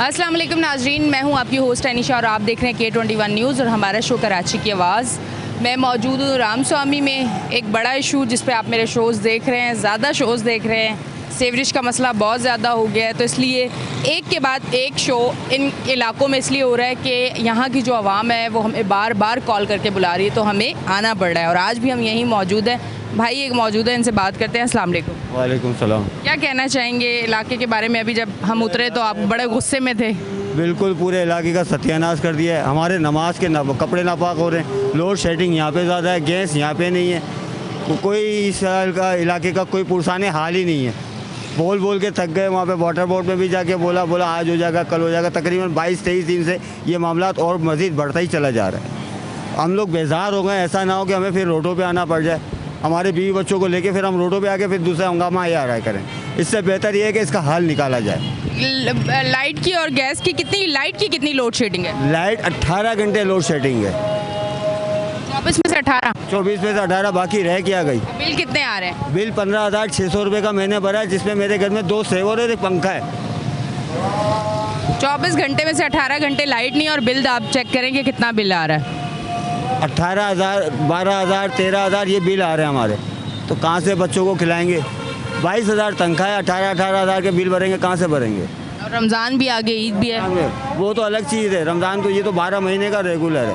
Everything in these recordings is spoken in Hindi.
अस्सलाम वालेकुम नाजरीन, मैं हूं आपकी होस्ट अनिशा और आप देख रहे हैं K21 न्यूज़ और हमारा शो कराची की आवाज़। मैं मौजूद हूं रामस्वामी में। एक बड़ा इशू जिस पे आप मेरे शोज़ देख रहे हैं, ज़्यादा शोज़ देख रहे हैं। सीवरेज का मसला बहुत ज़्यादा हो गया है, तो इसलिए एक के बाद एक शो इन इलाकों में इसलिए हो रहा है कि यहाँ की जो आवाम है वो हमें बार बार कॉल करके बुला रही है, तो हमें आना पड़ रहा है। और आज भी हम यहीं मौजूद हैं। भाई एक मौजूद है, इनसे बात करते हैं। अस्सलाम वालेकुम। वालेकुम सलाम। क्या कहना चाहेंगे इलाके के बारे में? अभी जब हम उतरे तो आप बड़े गुस्से में थे। बिल्कुल पूरे इलाके का सत्यानाश कर दिया है। हमारे नमाज के कपड़े नापाक हो रहे हैं। लोड शेडिंग यहाँ पे ज़्यादा है, गैस यहाँ पे नहीं है। कोई इस साल का इलाके का कोई पुरसाने हाल ही नहीं है। बोल बोल के थक गए। वहाँ पे वाटर बोर्ड में भी जाके बोला आज हो जाएगा, कल हो जाएगा। तकरीबन 22-23 दिन से ये मामला और मज़ीद बढ़ता ही चला जा रहा है। हम लोग बेजार हो गए। ऐसा ना हो कि हमें फिर रोडों पर आना पड़ जाए, हमारे बीवी बच्चों को लेके फिर हम रोडों पे आके फिर दूसरा हंगामा ये आ रहा करें। इससे बेहतर ये है कि इसका हल निकाला जाए। लाइट की और गैस की कितनी लोड शेडिंग है? लाइट 18 घंटे लोड शेडिंग है। 24 में से 18? 24 में से 18 बाकी रह क्या गई। बिल कितने आ रहे हैं? बिल 15,600 रुपये का मैंने भरा है, जिसमें मेरे घर में 2 सेवर और एक पंखा है। 24 घंटे में से 18 घंटे लाइट नहीं और बिल आप चेक करेंगे कितना बिल आ रहा है। 18,000, 12,000, 13,000 ये बिल आ रहे हैं हमारे। तो कहाँ से बच्चों को खिलाएंगे? 22,000 तनख्वाह है, 18,000 के बिल भरेंगे, कहाँ से भरेंगे? और रमज़ान भी आ गए, ईद भी है। वो तो अलग चीज़ है। रमज़ान तो ये तो 12 महीने का रेगुलर है,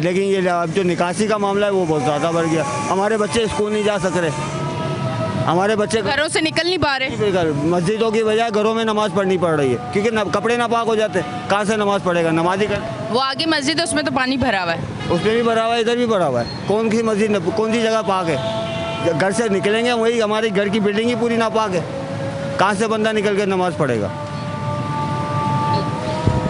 लेकिन ये अब जो निकासी का मामला है वो बहुत ज़्यादा बढ़ गया। हमारे बच्चे स्कूल नहीं जा सक रहे, हमारे बच्चे घरों से निकल नहीं पा रहे। मस्जिदों की बजाय घरों में नमाज़ पढ़नी पड़ रही है, क्योंकि कपड़े नापाक हो जाते हैं। कहाँ से नमाज़ पढ़ेगा? नमाजी कर वो आगे मस्जिद है, उसमें तो पानी भरा हुआ है। उसमें भी भरा हुआ है, इधर भी भरा हुआ है। कौन सी मस्जिद, कौन सी जगह पाक है? घर से निकलेंगे वही हमारी घर की बिल्डिंग ही पूरी नापाक है। कहाँ से बंदा निकल के नमाज़ पढ़ेगा?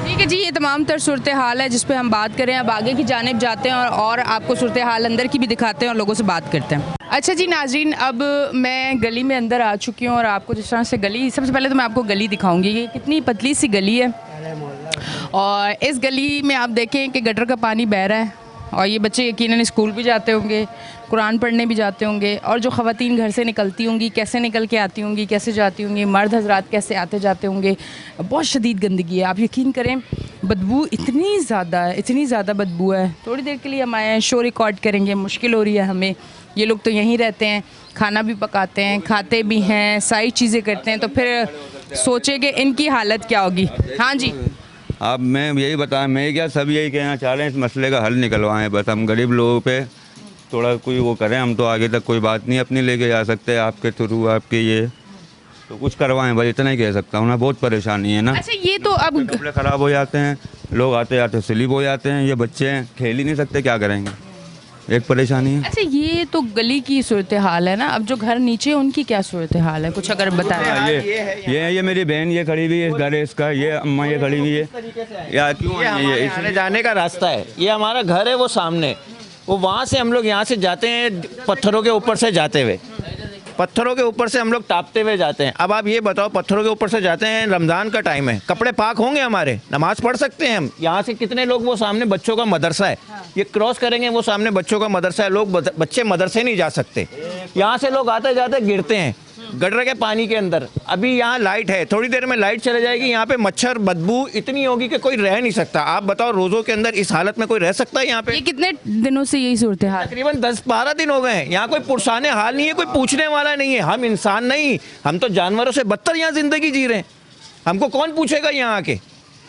ठीक है जी, ये तमाम तर सूरत हाल है जिस पे हम बात करें। अब आगे की जानिब जाते हैं और आपको सूरत हाल अंदर की भी दिखाते हैं और लोगों से बात करते हैं। अच्छा जी नाजरीन, अब मैं गली में अंदर आ चुकी हूँ और आपको जिस तरह से गली, सबसे पहले तो मैं आपको गली दिखाऊंगी। ये कितनी पतली सी गली है और इस गली में आप देखें कि गटर का पानी बह रहा है और ये बच्चे यकीनन स्कूल भी जाते होंगे, कुरान पढ़ने भी जाते होंगे। और जो ख़वातीन घर से निकलती होंगी, कैसे निकल के आती होंगी, कैसे जाती होंगी, मर्द हजरात कैसे आते जाते होंगे। बहुत शदीद गंदगी है, आप यकीन करें। बदबू इतनी ज़्यादा बदबू है। थोड़ी देर के लिए हम आए हैं, शो रिकॉर्ड करेंगे, मुश्किल हो रही है हमें। ये लोग तो यहीं रहते हैं, खाना भी पकाते हैं, खाते भी हैं, सारी चीज़ें करते हैं, तो फिर सोचे कि इनकी हालत क्या होगी। हाँ जी, अब मैं यही बताएं, मैं क्या सब यही कहना चाह रहे हैं, इस मसले का हल निकलवाएं। बस हम गरीब लोगों पे थोड़ा कोई वो करें। हम तो आगे तक कोई बात नहीं अपनी लेके जा सकते, आपके थ्रू आपके ये तो कुछ करवाएं, बस इतना ही कह सकता हूँ ना। बहुत परेशानी है ना। अच्छा ये तो अब कपड़े ख़राब हो जाते हैं, लोग आते आते स्लिप हो जाते हैं, ये बच्चे हैं खेल ही नहीं सकते, क्या करेंगे? एक परेशानी है। अच्छा ये तो गली की सूरत हाल है ना। अब जो घर नीचे है उनकी क्या सूरत हाल है, कुछ अगर बताएं। ये मेरी बहन ये खड़ी हुई है, इस घर है इसका, ये अम्मा ये खड़ी हुई है। या क्यों ये आने जाने का रास्ता है। ये हमारा घर है, वो सामने, वो वहाँ से हम लोग यहाँ से जाते हैं, पत्थरों के ऊपर से जाते हुए, पत्थरों के ऊपर से हम लोग टापते हुए जाते हैं। अब आप ये बताओ, पत्थरों के ऊपर से जाते हैं, रमज़ान का टाइम है, कपड़े पाक होंगे हमारे, नमाज़ पढ़ सकते हैं हम? यहाँ से कितने लोग, वो सामने बच्चों का मदरसा है, ये क्रॉस करेंगे, वो सामने बच्चों का मदरसा है, लोग बच्चे मदरसे नहीं जा सकते। यहाँ से लोग आते जाते गिरते हैं गटर के पानी के अंदर। अभी यहाँ लाइट है, थोड़ी देर में लाइट चले जाएगी। यहाँ पे मच्छर बदबू इतनी होगी कि कोई रह नहीं सकता। आप बताओ, रोज़ों के अंदर इस हालत में कोई रह सकता है यहाँ पे? ये कितने दिनों से यही सूरत हाल? तकरीबन 10-12 दिन हो गए हैं। यहाँ कोई पुरसाने हाल नहीं है, कोई पूछने वाला नहीं है। हम इंसान नहीं, हम तो जानवरों से बदतर यहाँ ज़िंदगी जी रहे हैं। हमको कौन पूछेगा यहाँ आके?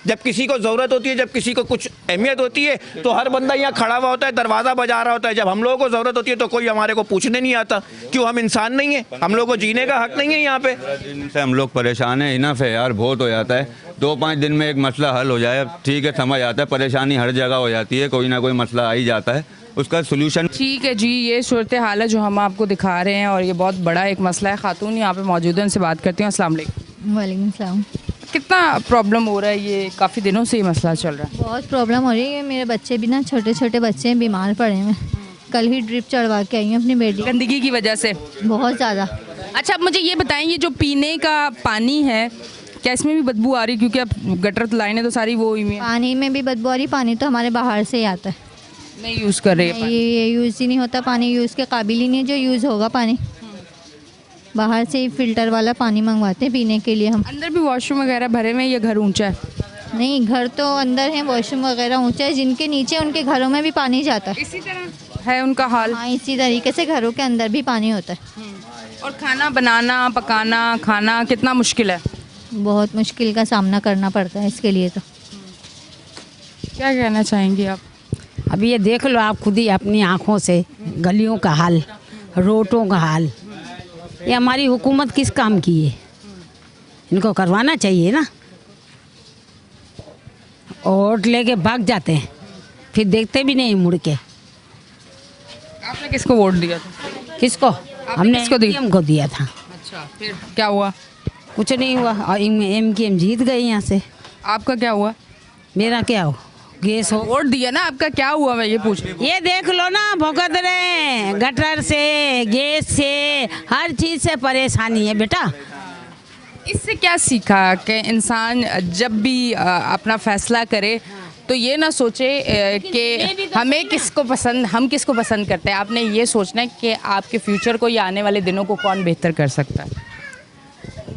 जब किसी को ज़रूरत होती है, जब किसी को कुछ अहमियत होती है, तो हर बंदा यहाँ खड़ा हुआ होता है, दरवाज़ा बजा रहा होता है। जब हम लोगों को ज़रूरत होती है तो कोई हमारे को पूछने नहीं आता। क्यों? हम इंसान नहीं है? हम लोगों को जीने का हक नहीं है यहाँ पे? दिन से हम लोग परेशान हैं। इनफ है यार, बहुत हो जाता है। 2-5 दिन में एक मसला हल हो जाए, ठीक है, समझ आता है। परेशानी हर जगह हो जाती है, कोई ना कोई मसला आ ही जाता है, उसका सोल्यूशन। ठीक है जी, ये सूरत हाल है जो हम आपको दिखा रहे हैं और ये बहुत बड़ा एक मसला है। खातून यहाँ पे मौजूद है, उनसे बात करती हूँ। अस्सलाम वालेकुम। वालेकुम सलाम। कितना प्रॉब्लम हो रहा है? ये काफ़ी दिनों से ये मसला चल रहा है। बहुत प्रॉब्लम हो रही है। मेरे बच्चे भी ना, छोटे छोटे बच्चे हैं, बीमार पड़े हैं। कल ही ड्रिप चढ़वा के आई हूँ अपनी बेटी, गंदगी की वजह से बहुत ज़्यादा। अच्छा अब मुझे ये बताएं, ये जो पीने का पानी है क्या इसमें भी बदबू आ रही? क्योंकि अब गटर लाइनें तो सारी वो हुई हैं। पानी में भी बदबू आ रही। पानी तो हमारे बाहर से ही आता है, नहीं यूज़ कर रहे हैं। ये यूज़ ही नहीं होता पानी, यूज़ के काबिल ही नहीं है जो यूज़ होगा पानी। बाहर से ही फ़िल्टर वाला पानी मंगवाते हैं पीने के लिए हम। अंदर भी वॉशरूम वगैरह भरे हुए हैं, ये घर ऊंचा है? नहीं, घर तो अंदर है, वॉशरूम वगैरह ऊंचा है, जिनके नीचे उनके घरों में भी पानी जाता है। इसी तरह है उनका हाल। हाँ, इसी तरीके से घरों के अंदर भी पानी होता है। और खाना बनाना, पकाना, खाना कितना मुश्किल है। बहुत मुश्किल का सामना करना पड़ता है इसके लिए तो। क्या कहना चाहेंगी आप? अब ये देख लो आप खुद ही अपनी आँखों से, गलियों का हाल, रोडों का हाल। ये हमारी हुकूमत किस काम की है? इनको करवाना चाहिए ना। वोट लेके भाग जाते हैं, फिर देखते भी नहीं मुड़ के। आपने किसको वोट दिया था? किसको? हमने किसको दी? MKM को दिया था। अच्छा, फिर क्या हुआ? कुछ नहीं हुआ और MKM जीत गए यहाँ से। आपका क्या हुआ? मेरा क्या हो, गैस हो। वोट दिया ना, आपका क्या हुआ मैं ये पूछ रही हूँ। ये देख लो ना, भुगत रहे, गटर से, गैस से, हर चीज़ से परेशानी है बेटा। इससे क्या सीखा कि इंसान जब भी अपना फैसला करे तो ये ना सोचे कि हमें किसको पसंद, हम किसको पसंद करते हैं। आपने ये सोचना है कि आपके फ्यूचर को या आने वाले दिनों को कौन बेहतर कर सकता है।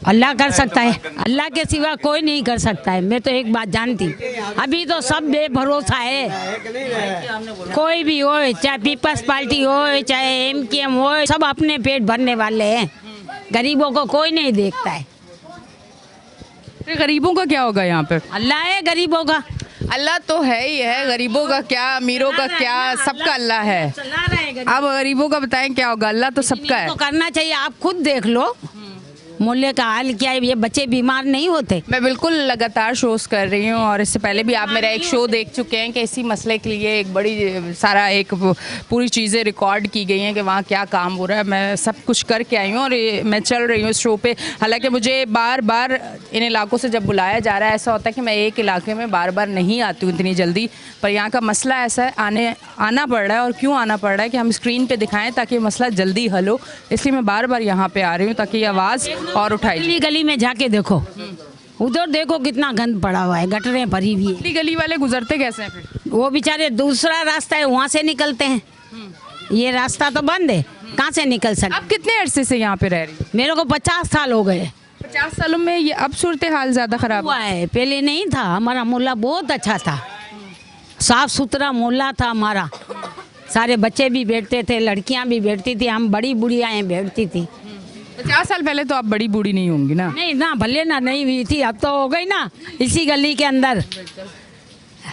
अल्लाह कर सकता है, अल्लाह के सिवा कोई नहीं कर सकता है। मैं तो एक बात जानती, अभी तो सब बेभरोसा है। कोई भी हो, चाहे पीपल्स पार्टी हो, चाहे MKM हो, सब अपने पेट भरने वाले हैं। गरीबों को कोई नहीं देखता है। फिर गरीबों का क्या होगा यहाँ पे? अल्लाह है गरीबों का। अल्लाह तो है ही है, गरीबों का क्या, अमीरों का क्या, सबका अल्लाह है। अब गरीबों का बताएं क्या होगा? अल्लाह तो सबका है। तो करना चाहिए। आप खुद देख लो मूल्य का हाल क्या है। ये बच्चे बीमार नहीं होते। मैं बिल्कुल लगातार शोज कर रही हूँ और इससे पहले भी आप मेरा एक शो देख चुके हैं कि इसी मसले के लिए एक बड़ी सारा एक पूरी चीज़ें रिकॉर्ड की गई हैं कि वहाँ क्या काम हो रहा है। मैं सब कुछ करके आई हूँ और मैं चल रही हूँ इस शो पे। हालांकि मुझे बार बार इन इलाकों से जब बुलाया जा रहा है, ऐसा होता है कि मैं एक इलाके में बार बार नहीं आती हूँ इतनी जल्दी, पर यहाँ का मसला ऐसा है, आना पड़ रहा है। और क्यों आना पड़ रहा है कि हम स्क्रीन पर दिखाएँ ताकि ये मसला जल्दी हल हो, इसलिए मैं बार बार यहाँ पर आ रही हूँ ताकि ये आवाज़ और उठाई। गली गली में जाके देखो, उधर देखो कितना गंद पड़ा हुआ है, गटरें भरी हुई है। गली वाले गुजरते कैसे हैं फिर? वो बेचारे दूसरा रास्ता है, वहाँ से निकलते हैं। ये रास्ता तो बंद है, कहाँ से निकल सकते? आप कितने अरसे से यहाँ पे रह रही हैं? मेरे को 50 साल हो गए। 50 सालों में ये अब सूरत हाल ज़्यादा ख़राब हुआ है। पहले नहीं था, हमारा मोहल्ला बहुत अच्छा था, साफ सुथरा मोहल्ला था हमारा। सारे बच्चे भी बैठते थे, लड़कियाँ भी बैठती थी, हम बड़ी बुढ़ियाँ बैठती थी। 50 साल पहले तो आप बड़ी बूढ़ी नहीं होंगी ना? नहीं ना, भले ना नहीं हुई थी, अब तो हो गई ना इसी गली के अंदर।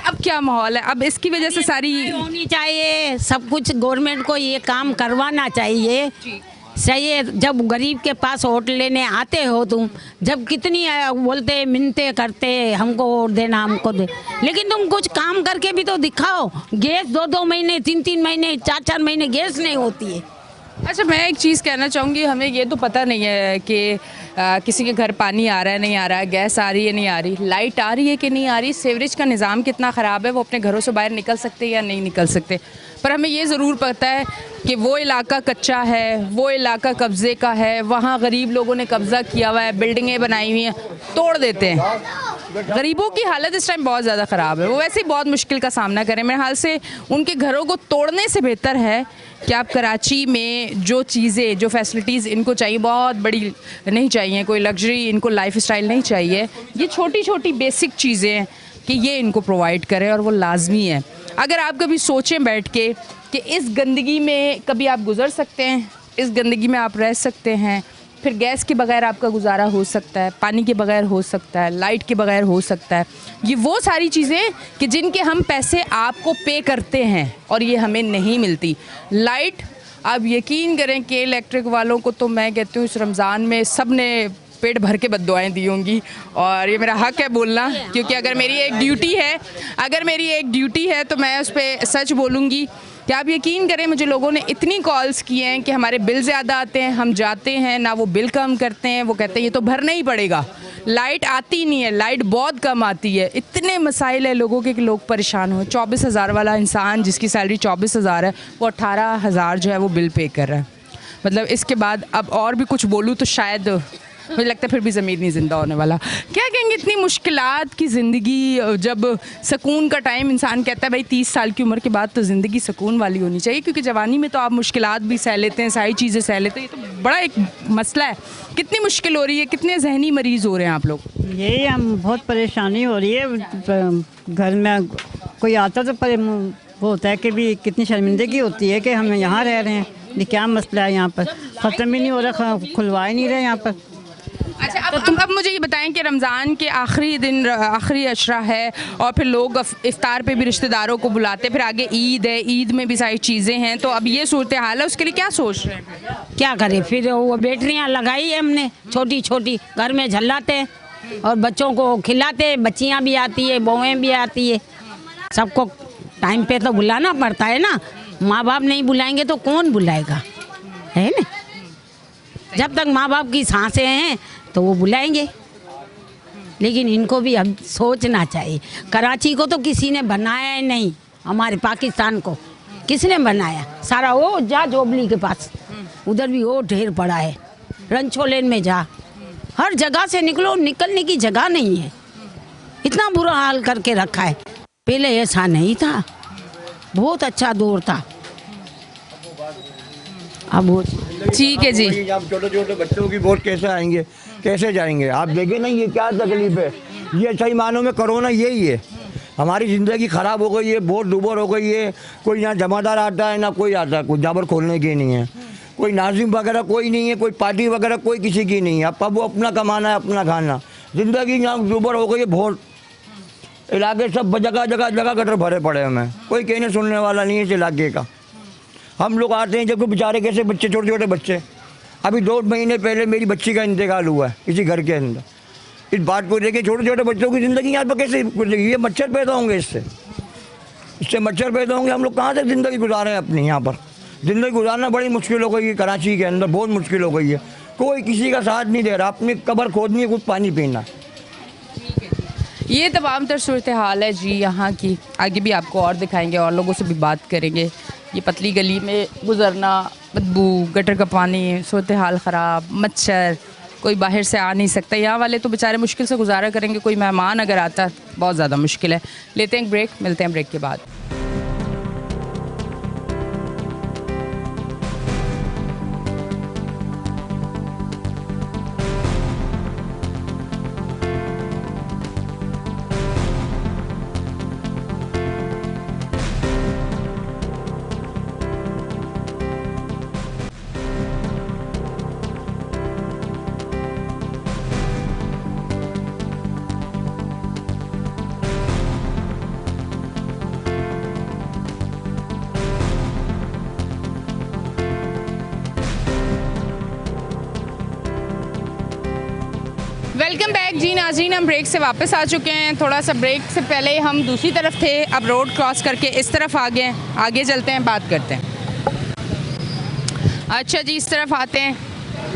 अब क्या माहौल है? अब इसकी वजह से सारी होनी चाहिए, सब कुछ गवर्नमेंट को ये काम करवाना चाहिए। सही है, जब गरीब के पास वोट लेने आते हो तुम, जब कितनी बोलते मिन्नतें करते हमको वोट देना, हमको दे, लेकिन तुम कुछ काम करके भी तो दिखाओ। गैस 2-2 महीने, 3-3 महीने, 4-4 महीने गैस नहीं होती है। अच्छा, मैं एक चीज़ कहना चाहूँगी, हमें ये तो पता नहीं है कि किसी के घर पानी आ रहा है नहीं आ रहा है, गैस आ रही है नहीं आ रही, लाइट आ रही है कि नहीं आ रही, सीवरेज का निज़ाम कितना ख़राब है, वो अपने घरों से बाहर निकल सकते या नहीं निकल सकते। पर हमें ये ज़रूर पता है कि वो इलाका कच्चा है, वो इलाका कब्ज़े का है, वहाँ गरीब लोगों ने कब्ज़ा किया हुआ है, बिल्डिंगें बनाई हुई हैं, तोड़ देते हैं। गरीबों की हालत इस टाइम बहुत ज़्यादा ख़राब है, वो वैसे ही बहुत मुश्किल का सामना करें। मेरे हाल से उनके घरों को तोड़ने से बेहतर है कि आप कराची में जो चीज़ें, जो फैसिलिटीज़ इनको चाहिए, बहुत बड़ी नहीं चाहिए, कोई लग्जरी इनको लाइफस्टाइल नहीं चाहिए, ये छोटी छोटी बेसिक चीज़ें हैं कि ये इनको प्रोवाइड करें और वो लाजमी है। अगर आप कभी सोचें बैठ के कि इस गंदगी में कभी आप गुज़र सकते हैं, इस गंदगी में आप रह सकते हैं, फिर गैस के बगैर आपका गुजारा हो सकता है, पानी के बगैर हो सकता है, लाइट के बगैर हो सकता है, ये वो सारी चीज़ें कि जिनके हम पैसे आपको पे करते हैं और ये हमें नहीं मिलती। लाइट, आप यकीन करें कि इलेक्ट्रिक वालों को तो मैं कहती हूँ इस रमज़ान में सब ने पेट भर के बद्दुआएं दी होंगी, और ये मेरा हक है बोलना, क्योंकि अगर मेरी एक ड्यूटी है तो मैं उस पर सच बोलूँगी कि आप यकीन करें मुझे लोगों ने इतनी कॉल्स किए हैं कि हमारे बिल ज़्यादा आते हैं, हम जाते हैं ना वो बिल कम करते हैं, वो कहते हैं ये तो भरना ही पड़ेगा, लाइट आती नहीं है, लाइट बहुत कम आती है। इतने मसाइल है लोगों के कि लोग परेशान हो। 24,000 वाला इंसान जिसकी सैलरी 24,000 है, वो 18,000 जो है वो बिल पे कर रहा है। मतलब इसके बाद अब और भी कुछ बोलूँ तो शायद मुझे लगता है फिर भी ज़मीर नहीं ज़िंदा होने वाला। क्या कहेंगे, इतनी मुश्किलात की ज़िंदगी, जब सुकून का टाइम इंसान कहता है भाई 30 साल की उम्र के बाद तो ज़िंदगी सुकून वाली होनी चाहिए, क्योंकि जवानी में तो आप मुश्किलात भी सह लेते हैं, सारी चीज़ें सह लेते हैं, ये तो बड़ा एक मसला है कितनी मुश्किल हो रही है, कितने जहनी मरीज हो रहे हैं आप लोग? यही हम बहुत परेशानी हो रही है। घर में कोई आता तो वो होता है कि भी कितनी शर्मिंदगी होती है कि हम यहाँ रह रहे हैं, ये क्या मसला है यहाँ पर, ख़त्म ही नहीं हो रहा, खुलवा ही नहीं रहे यहाँ पर। अच्छा, अब मुझे ये बताएं कि रमज़ान के आखिरी दिन, आखिरी अशरा है और फिर लोग इफ्तार पे भी रिश्तेदारों को बुलाते, फिर आगे ईद है, ईद में भी सारी चीज़ें हैं, तो अब ये सूरत हाल है, उसके लिए क्या सोच रहे हैं? क्या करें, फिर वो बैटरियाँ लगाई है हमने छोटी छोटी, घर में झल्लाते हैं और बच्चों को खिलाते, बच्चियाँ भी आती है, बहुएँ भी आती है, सबको टाइम पे तो बुलाना पड़ता है ना। माँ बाप नहीं बुलाएंगे तो कौन बुलाएगा, है ना। जब तक माँ बाप की सांसें हैं तो वो बुलाएंगे, लेकिन इनको भी अब सोचना चाहिए। कराची को तो किसी ने बनाया ही नहीं, हमारे पाकिस्तान को किसने बनाया? सारा वो जा जोबली के पास, उधर भी वो ढेर पड़ा है, रंचो लेन में जा, हर जगह से निकलो, निकलने की जगह नहीं है, इतना बुरा हाल करके रखा है। पहले ऐसा नहीं था, बहुत अच्छा दौर था। अब वो ठीक है जी। अब छोटे छोटे बच्चों की वोट कैसे आएंगे, कैसे जाएंगे? आप देखें ना ये क्या तकलीफ है। ये सही मानों में कोरोना यही है, हमारी ज़िंदगी ख़राब हो गई है, बहुत दुबर हो गई है। कोई यहाँ जमादार आता है ना कोई आता है, कोई जाबर खोलने की नहीं है, कोई नाजिम वगैरह कोई नहीं है, कोई पार्टी वगैरह कोई किसी की नहीं है। अब वो अपना कमाना है, अपना खाना, ज़िंदगी यहाँ दुबर हो गई है बहुत। इलाके सब जगह जगह जगह गटर भरे पड़े हमें, कोई कहने सुनने वाला नहीं है इस इलाके का। हम लोग आते हैं जब कोई बेचारे कैसे बच्चे, छोटे छोटे बच्चे, अभी 2 महीने पहले मेरी बच्ची का इंतकाल हुआ है इसी घर के अंदर। इस बात को देखें, छोटे छोटे बच्चों की ज़िंदगी यहाँ पर कैसे गुजरेगी? ये मच्छर पैदा होंगे, इससे मच्छर पैदा होंगे। हम लोग कहाँ से ज़िंदगी गुजारें अपनी? यहाँ पर ज़िंदगी गुजारना बड़ी मुश्किल हो गई है, कराची के अंदर बहुत मुश्किल हो गई है। कोई किसी का साथ नहीं दे रहा, अपनी कब्र खोदनी है, कुछ पानी पीना। ये तमाम तर सूरत हाल है जी यहाँ की। आगे भी आपको और दिखाएंगे और लोगों से भी बात करेंगे। ये पतली गली में गुजरना, बदबू, गटर का पानी, सूरत हाल ख़राब, मच्छर, कोई बाहर से आ नहीं सकता। यहाँ वाले तो बेचारे मुश्किल से गुजारा करेंगे, कोई मेहमान अगर आता बहुत ज़्यादा मुश्किल है। लेते हैं एक ब्रेक, मिलते हैं ब्रेक के बाद। वेलकम बैक जी नाज़रीन, हम ब्रेक से वापस आ चुके हैं। थोड़ा सा ब्रेक से पहले हम दूसरी तरफ थे, अब रोड क्रॉस करके इस तरफ आ गए। आगे चलते हैं, बात करते हैं। अच्छा जी, इस तरफ आते हैं।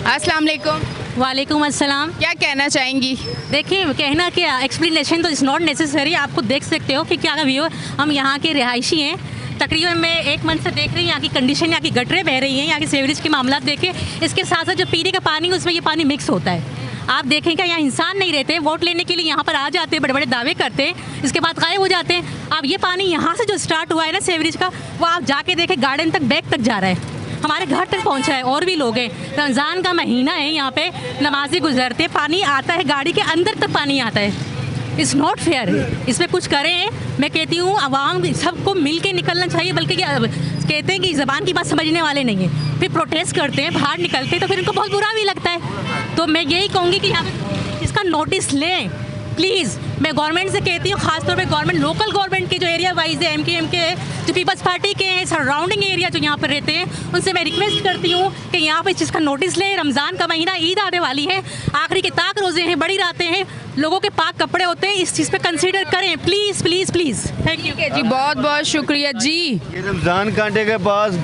अस्सलाम वालेकुम। वालेकुम अस्सलाम। क्या कहना चाहेंगी? देखिए, कहना क्या, एक्सप्लेनेशन तो इज़ नॉट नेसेसरी। आप खुद देख सकते हो कि क्या व्यू। हम यहाँ के रिहायशी हैं, तकरीबन मैं 1 मंथ से देख रही हूँ यहाँ की कंडीशन, यहाँ की गटरें बह रही हैं, यहाँ की सीवरेज के मामला देखे। इसके साथ साथ जो पीने का पानी, उसमें ये पानी मिक्स होता है। आप देखें क्या, यहाँ इंसान नहीं रहते, वोट लेने के लिए यहाँ पर आ जाते हैं, बड़े बड़े दावे करते हैं, इसके बाद गायब हो जाते हैं। अब ये पानी यहाँ से जो स्टार्ट हुआ है ना सीवरेज का, वो आप जाके देखें गार्डन तक, बैक तक जा रहा है, हमारे घर तक पहुँचा है। और भी लोग हैं, रमज़ान का महीना है, यहाँ पे नमाज़ी गुजरते, पानी आता है, गाड़ी के अंदर तक पानी आता है। इट्स नॉट फेयर है, इसमें कुछ करें। मैं कहती हूँ आवाम सबको मिल के निकलना चाहिए, बल्कि कहते हैं कि ज़बान की बात समझने वाले नहीं हैं, फिर प्रोटेस्ट करते हैं, बाहर निकलते हैं तो फिर उनको बहुत बुरा भी लगता है। तो मैं यही कहूँगी कि यहाँ पे इसका नोटिस लें प्लीज़। मैं गवर्नमेंट से कहती हूँ, खासतौर पे गवर्नमेंट, लोकल गवर्नमेंट के जो एरिया वाइज है, MKM के, जो पीपल्स पार्टी के हैं, सराउंडिंग एरिया जो यहाँ पर रहते हैं, उनसे मैं रिक्वेस्ट करती हूँ कि यहाँ पे इस चीज़ का नोटिस लें। रमज़ान का महीना, ईद आने वाली है, आखिरी के ताक रोज़े हैं, बड़ी रातें हैं, लोगों के पाक कपड़े होते हैं, इस चीज़ पे कंसीडर करें please please please. Thank you जी, बहुत बहुत शुक्रिया जी। ये रमज़ान कांटे के पास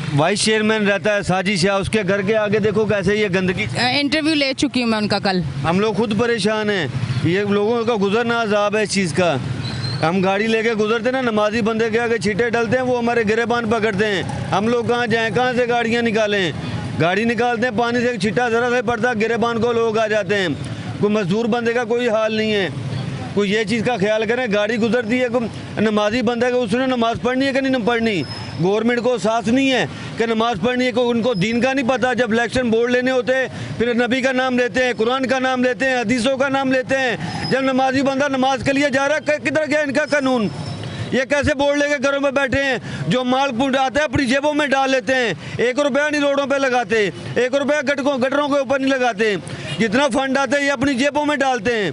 वाइस चेयरमैन रहता है साजिश शाह, उसके घर के आगे देखो कैसे ये गंदगी। इंटरव्यू ले चुकी हूँ मैं उनका कल। हम लोग खुद परेशान हैं, ये लोगों का गुजरना अजाब है इस चीज़ का। हम गाड़ी लेके गुजरते ना, नमाजी बंदे के आगे छींटे डलते हैं, वो हमारे गिरेबान पकड़ते हैं। हम लोग कहाँ जाएँ, कहाँ से गाड़ियाँ निकालें? गाड़ी निकालते हैं, पानी से छींटा ज़रा से पड़ता, गिरेबान को लोग आ जाते हैं। कोई मजदूर बंदे का कोई हाल नहीं है। कोई ये चीज़ का ख्याल करें, गाड़ी गुजरती है, कोई नमाजी बंदा है, उसने नमाज़ पढ़नी है कि नहीं पढ़नी? गवर्नमेंट को साथ नहीं है कि नमाज़ पढ़नी है, कोई उनको दीन का नहीं पता। जब इलेक्शन बोर्ड लेने होते हैं फिर नबी का नाम लेते हैं, कुरान का नाम लेते हैं, हदीसों का नाम लेते हैं। जब नमाजी बंदा नमाज के लिए जा रहा है, किधर गया इनका कानून? ये कैसे बोर्ड लेके घरों में बैठे हैं? जो माल आता है अपनी जेबों में डाल लेते हैं। 1 रुपया नहीं रोडों पे लगाते, 1 रुपया गटरों के ऊपर नहीं लगाते। जितना फंड आता है ये अपनी जेबों में डालते हैं।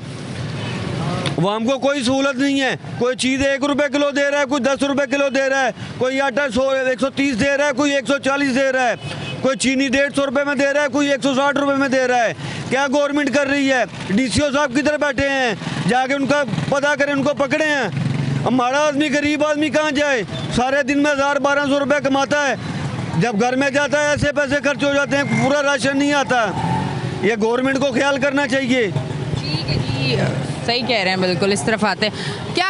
वो हमको कोई सहूलत नहीं है। कोई चीज़ 1 रुपये किलो दे रहा है, कोई 10 रुपये किलो दे रहा है, कोई आटा 130 दे रहा है, कोई 140 दे रहा है, कोई चीनी 150 रुपये में दे रहा है, कोई 160 रुपये में दे रहा है। क्या गवर्नमेंट कर रही है? DCO साहब किधर बैठे हैं? जाके उनका पता करें, उनको पकड़े हैं। हमारा आदमी, गरीब आदमी कहाँ जाए? सारे दिन में 1000-1200 रुपये कमाता है। जब घर में जाता है ऐसे पैसे खर्च हो जाते हैं, पूरा राशन नहीं आता। ये गवर्नमेंट को ख्याल करना चाहिए। ठीक है जी, सही कह रहे हैं, बिल्कुल इस तरफ आते हैं। क्या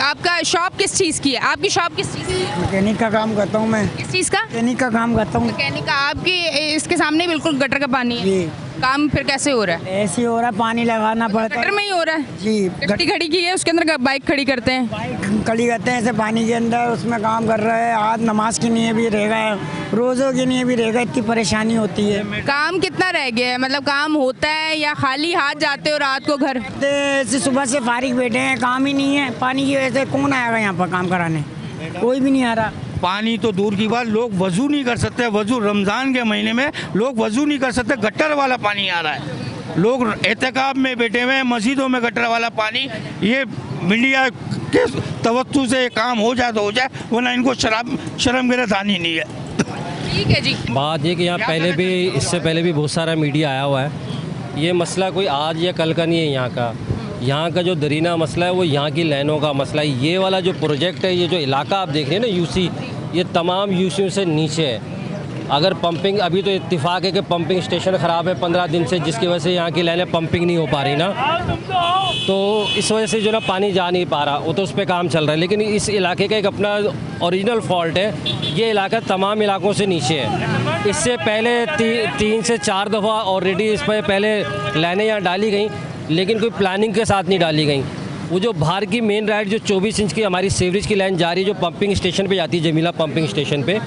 आपका शॉप किस चीज़ की है? आपकी शॉप किस चीज़ की है? मैकेनिक का काम करता हूँ मैं। किस चीज़ का? मैकेनिक का काम करता हूँ। मैकेनिक का। आपकी इसके सामने बिल्कुल गटर का पानी है। जी। काम फिर कैसे हो रहा है? ऐसे हो रहा है, पानी लगाना पड़ता गटर है। में ही हो रहा है जी। गट्टी खड़ी की है, उसके अंदर बाइक खड़ी करते हैं। बाइक खड़ी करते हैं ऐसे पानी के अंदर, उसमें काम कर रहे हैं। आज नमाज के लिए भी रहेगा, रोज़ों के लिए भी रहेगा, इतनी परेशानी होती है। काम कितना रह गया है? मतलब काम होता है या खाली हाथ जाते हो रात को घर? ऐसे सुबह से फारिग बैठे हैं, काम ही नहीं है। पानी की वजह से कौन आएगा यहाँ पर काम कराने? कोई भी नहीं आ रहा। पानी तो दूर की बात, लोग वजू नहीं कर सकते। वजू रमज़ान के महीने में लोग वजू नहीं कर सकते, गटर वाला पानी आ रहा है। लोग एहतिकाफ में बैठे हुए हैं, मस्जिदों में गटर वाला पानी। ये मीडिया के तवज्जो से काम हो जाए तो हो जाए, वरना इनको शर्म गिरत आनी नहीं है। ठीक है जी। बात ये कि यहाँ पहले भी, इससे पहले भी बहुत सारा मीडिया आया हुआ है। ये मसला कोई आज या कल का नहीं है। यहाँ का जो दरीना मसला है वो यहाँ की लाइनों का मसला है। ये वाला जो प्रोजेक्ट है, ये जो इलाका आप देख रहे हैं ना यूसी, ये तमाम यूसियों से नीचे है। अगर पंपिंग, अभी तो इत्तेफाक है कि पंपिंग स्टेशन ख़राब है 15 दिन से, जिसकी वजह से यहाँ की लाइनें पंपिंग नहीं हो पा रही ना, तो इस वजह से जो ना पानी जा नहीं पा रहा, वो तो उस पर काम चल रहा है। लेकिन इस इलाके का एक अपना ओरिजिनल फॉल्ट है। ये इलाका तमाम इलाकों से नीचे है। इससे पहले 3 से 4 दफ़ा ऑलरेडी इस पर पहले लाइनें यहाँ डाली गई, लेकिन कोई प्लानिंग के साथ नहीं डाली गई। वो जो बाहर की मेन राइड जो 24 इंच की हमारी सीवरेज की लाइन जा रही है, जो पंपिंग स्टेशन पे जाती है, जमीला पंपिंग स्टेशन पे,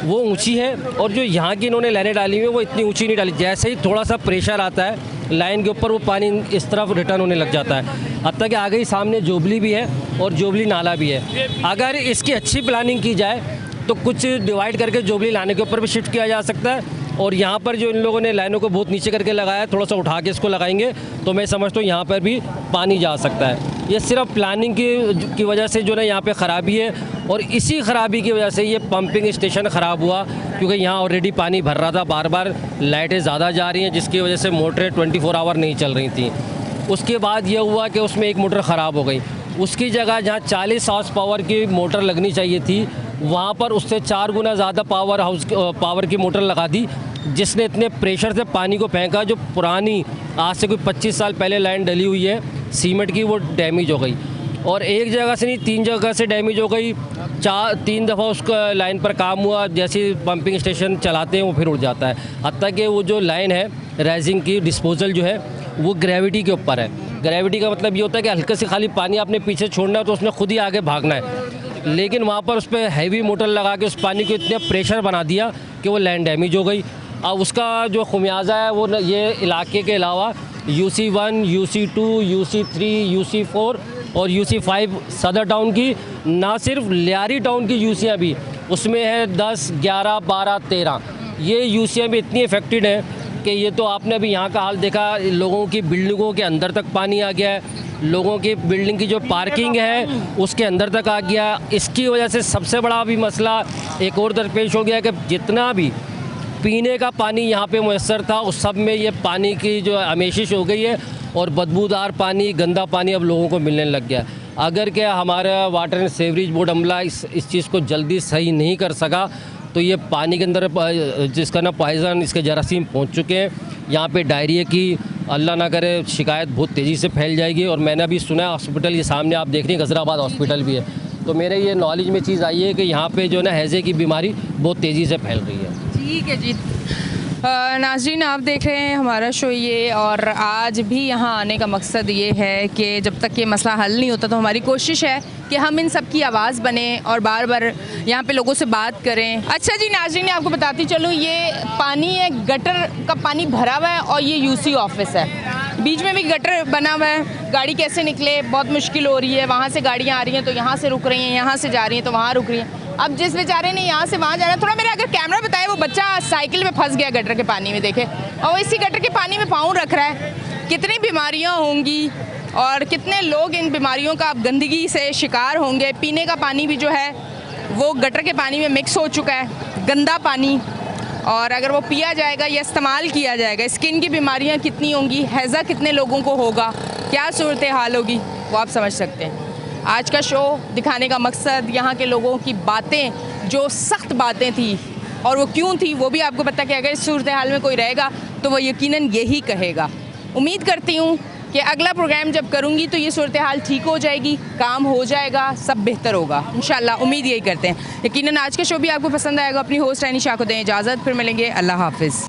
वो ऊंची है। और जो यहाँ की इन्होंने लाइनें डाली हुई है वो इतनी ऊंची नहीं डाली। जैसे ही थोड़ा सा प्रेशर आता है लाइन के ऊपर, वो पानी इस तरफ रिटर्न होने लग जाता है। अब तक आगे ही सामने जोबली भी है और जोबली नाला भी है। अगर इसकी अच्छी प्लानिंग की जाए तो कुछ डिवाइड करके जोबली लाने के ऊपर भी शिफ्ट किया जा सकता है। और यहाँ पर जो इन लोगों ने लाइनों को बहुत नीचे करके लगाया है, थोड़ा सा उठा के इसको लगाएंगे तो मैं समझता हूँ यहाँ पर भी पानी जा सकता है। ये सिर्फ प्लानिंग की वजह से जो है यहाँ पे ख़राबी है, और इसी ख़राबी की वजह से ये पंपिंग स्टेशन ख़राब हुआ, क्योंकि यहाँ ऑलरेडी पानी भर रहा था, बार बार लाइटें ज़्यादा जा रही हैं, जिसकी वजह से मोटरें 24 आवर नहीं चल रही थी। उसके बाद ये हुआ कि उसमें एक मोटर ख़राब हो गई। उसकी जगह जहाँ 40 हॉर्स पावर की मोटर लगनी चाहिए थी, वहाँ पर उससे 4 गुना ज़्यादा पावर की मोटर लगा दी, जिसने इतने प्रेशर से पानी को फेंका। जो पुरानी आज से कोई 25 साल पहले लाइन डली हुई है सीमेंट की, वो डैमेज हो गई। और एक जगह से नहीं, 3 जगह से डैमेज हो गई। 3 दफ़ा उसका लाइन पर काम हुआ। जैसे पंपिंग स्टेशन चलाते हैं वो फिर उड़ जाता है। हत्ता कि वो जो लाइन है राइजिंग की, डिस्पोजल जो है वो ग्रेविटी के ऊपर है। ग्रेविटी का मतलब ये होता है कि हल्के से खाली पानी आपने पीछे छोड़ना है तो उसने खुद ही आगे भागना है। लेकिन वहाँ पर उस पर हैवी मोटर लगा के उस पानी को इतने प्रेशर बना दिया कि वो लाइन डैमेज हो गई। अब उसका जो खुमियाजा है वो ये इलाके के अलावा UC1, UC2, UC3, UC4 और UC5 सदर टाउन की, ना सिर्फ लियारी टाउन की यूसियाँ भी उसमें है 10, 11, 12, 13। ये यूसियाँ भी इतनी इफेक्टेड हैं कि ये तो आपने अभी यहाँ का हाल देखा। लोगों की बिल्डिंगों के अंदर तक पानी आ गया है, लोगों की बिल्डिंग की जो पार्किंग है उसके अंदर तक आ गया। इसकी वजह से सबसे बड़ा भी मसला एक और दरपेश हो गया कि जितना भी पीने का पानी यहाँ पे मुयस्सर था उस सब में ये पानी की जो आमेशिश हो गई है, और बदबूदार पानी, गंदा पानी अब लोगों को मिलने लग गया। अगर क्या हमारा वाटर एंड सीवरेज बोर्ड अमला इस चीज़ को जल्दी सही नहीं कर सका तो ये पानी के अंदर जिसका ना पॉइज़न, इसके जरासीम पहुँच चुके हैं। यहाँ पे डायरिया की अल्लाह ना करे शिकायत बहुत तेज़ी से फैल जाएगी। और मैंने अभी सुना है हॉस्पिटल के सामने आप देख रही हैं गजराबाद हॉस्पिटल भी है, तो मेरे ये नॉलेज में चीज़ आई है कि यहाँ पे जो है ना हैज़े की बीमारी बहुत तेज़ी से फैल रही है। ठीक है जी, नाज़रीन, आप देख रहे हैं हमारा शो ये, और आज भी यहाँ आने का मकसद ये है कि जब तक ये मसला हल नहीं होता तो हमारी कोशिश है कि हम इन सब की आवाज़ बने और बार बार यहाँ पे लोगों से बात करें। अच्छा जी नाज़रीन, आपको बताती चलूँ, ये पानी है, गटर का पानी भरा हुआ है और ये यूसी ऑफिस है, बीच में भी गटर बना हुआ है। गाड़ी कैसे निकले, बहुत मुश्किल हो रही है। वहाँ से गाड़ियाँ आ रही हैं तो यहाँ से रुक रही हैं, यहाँ से जा रही हैं तो वहाँ रुक रही हैं। अब जिस बेचारे ने यहाँ से वहाँ जाना, थोड़ा मेरा अगर कैमरा बताए, वो बच्चा साइकिल में फंस गया गटर के पानी में, देखे, और वो इसी गटर के पानी में पाँव रख रहा है। कितनी बीमारियाँ होंगी और कितने लोग इन बीमारियों का अब गंदगी से शिकार होंगे। पीने का पानी भी जो है वो गटर के पानी में मिक्स हो चुका है, गंदा पानी, और अगर वो पिया जाएगा या इस्तेमाल किया जाएगा, स्किन की बीमारियाँ कितनी होंगी, हैज़ा कितने लोगों को होगा, क्या सूरत हाल होगी, वो आप समझ सकते हैं। आज का शो दिखाने का मकसद यहाँ के लोगों की बातें, जो सख्त बातें थी और वो क्यों थी, वो भी आपको पता कि अगर इस सूरत हाल में कोई रहेगा तो वो यकीनन यही कहेगा। उम्मीद करती हूँ कि अगला प्रोग्राम जब करूँगी तो ये सूरत हाल ठीक हो जाएगी, काम हो जाएगा, सब बेहतर होगा इंशाल्लाह। उम्मीद यही करते हैं। यकीनन आज का शो भी आपको पसंद आएगा। अपनी होस्ट रानी शाह को दें इजाज़त, फिर मिलेंगे। अल्लाह हाफिज़।